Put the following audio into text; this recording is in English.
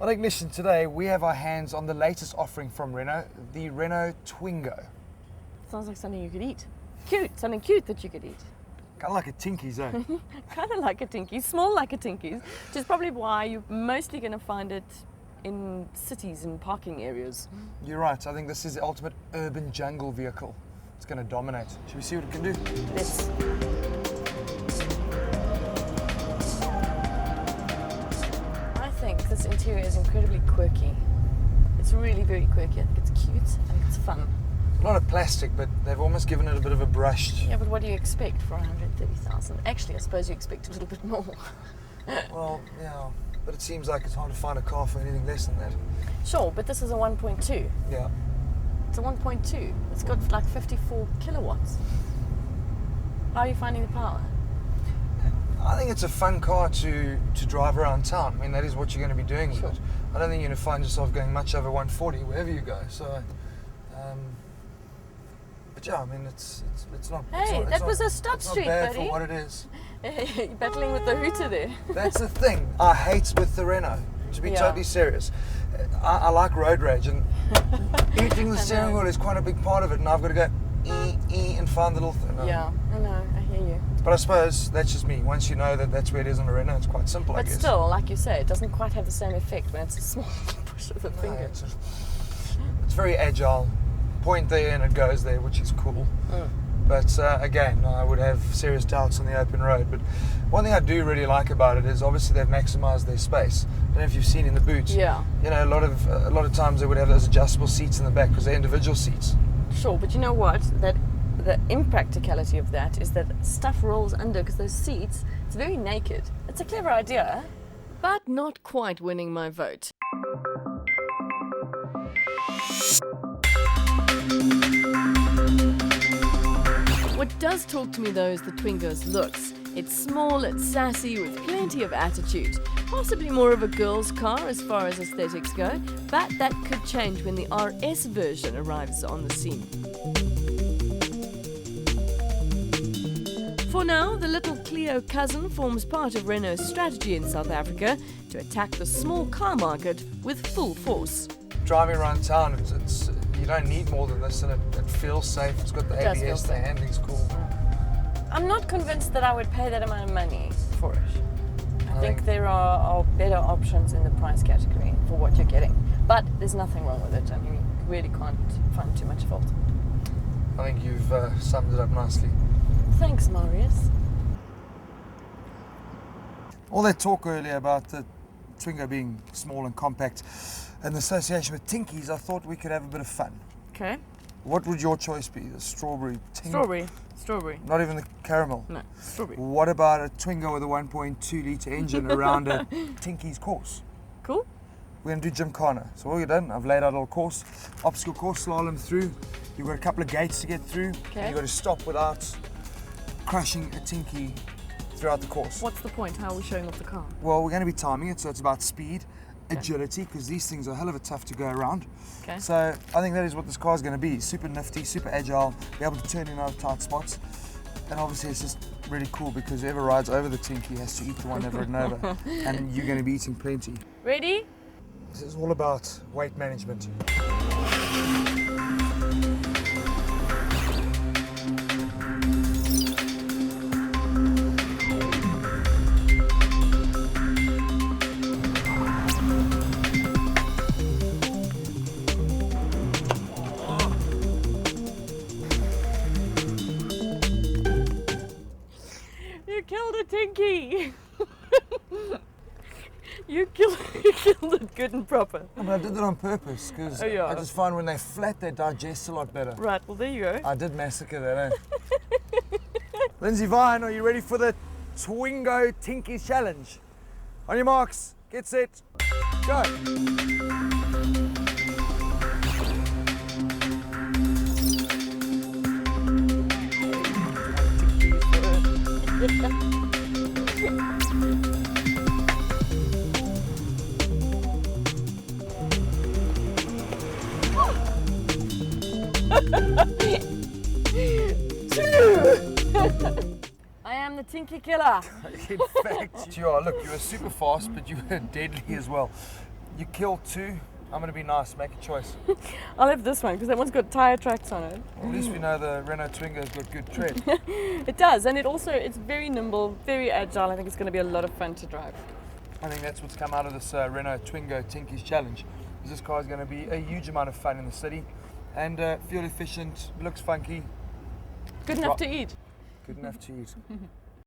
On Ignition today, we have our hands on the latest offering from Renault, the Renault Twingo. Sounds like something you could eat. Cute, something cute that you could eat. Kind of like a Tinkies, eh? Kind of like a Tinkies, small like a Tinkies, which is probably why you're mostly going to find it in cities and parking areas. You're right, I think this is the ultimate urban jungle vehicle. It's going to dominate. Should we see what it can do? Let's. I think this interior is incredibly quirky. It's really very quirky. I think it's cute. I think it's fun. A lot of plastic, but they've almost given it a bit of a brush. Yeah, but what do you expect for 130,000? Actually, I suppose you expect a little bit more. Well, yeah, but it seems like it's hard to find a car for anything less than that. Sure, but this is a 1.2. Yeah. It's a 1.2. It's got like 54 kilowatts. How are you finding the power? I think it's a fun car to drive around town. I mean, that is what you're going to be doing with Sure. it. I don't think you're going to find yourself going much over 140 wherever you go. So, but yeah, I mean, it's not. Hey, that was a stop street, It's not bad buddy. for what it is. You're battling with the hooter there. That's the thing I hate with the Renault. To be Yeah. totally serious, I like road rage, and eating the steering wheel is quite a big part of it. And I've got to go and find the little thing. Yeah, I know, I hear you. But I suppose that's just me. Once you know that that's where it is on a Renault, it's quite simple, I But guess. still, like you say, it doesn't quite have the same effect when it's a small push of the No, finger. it's very agile. Point there and it goes there, which is cool. But again, I would have serious doubts on the open road. But one thing I do really like about it is obviously they've maximised their space. I don't know if you've seen in the boot. Yeah. You know, a lot of times they would have those adjustable seats in the back because they're individual seats. Sure, but you know what? That the impracticality of that is that stuff rolls under because those seats, it's very naked. It's a clever idea, but not quite winning my vote. What does talk to me though is the Twingo's looks. It's small, it's sassy, with plenty of attitude. Possibly more of a girl's car as far as aesthetics go, but that could change when the RS version arrives on the scene. For now, the little Clio cousin forms part of Renault's strategy in South Africa to attack the small car market with full force. Driving around town, it's you don't need more than this, and it feels safe. It's got the It does feel ABS, the safe. handling's cool. I'm not convinced that I would pay that amount of money for it. I think think- there are better options in the price category for what you're getting. But there's nothing wrong with it. I mean, you really can't find too much fault. I think you've summed it up nicely. Thanks, Marius. All that talk earlier about the Twingo being small and compact and the association with Tinkies, I thought we could have a bit of fun. Okay. What would your choice be? The strawberry Twingo? Strawberry. Not even the caramel? No, strawberry. What about a Twingo with a 1.2 litre engine around a Tinkies course? Cool. We're going to do Gymkhana. So what we've done, I've laid out a little course, obstacle course, slalom through. You've got a couple of gates to get through. Okay. And you've got to stop without crushing a Tinky throughout the course. What's the point? How are we showing off the car? Well, we're going to be timing it, so it's about speed, agility, because these things are a hell of a tough to go around. Okay. So I think that is what this car is going to be. Super nifty, super agile, be able to turn in out of tight spots. And obviously it's just really cool because whoever rides over the Tinky has to eat the one over and over. And you're going to be eating plenty. Ready? This is all about weight management. You killed a Tinky! You killed it good and proper. But I did that on purpose because Oh, yeah. I just find when they're flat they digest a lot better. Right, well there you go. I did massacre that, eh? Lindsay Vine, are you ready for the Twingo Tinkies Challenge? On your marks, get set, go. I am the Tinky Killer. In fact, you are. Look, you were super fast, but you were deadly as well. You kill two. I'm going to be nice, make a choice. I'll have this one because that one's got tyre tracks on it. Well, at least we know the Renault Twingo's got good tread. It does, and it's very nimble, very agile. I think it's going to be a lot of fun to drive. I think that's what's come out of this Renault Twingo Tinkies Challenge. This car is going to be a huge amount of fun in the city and fuel efficient, looks funky. Good enough to eat. Good enough to eat.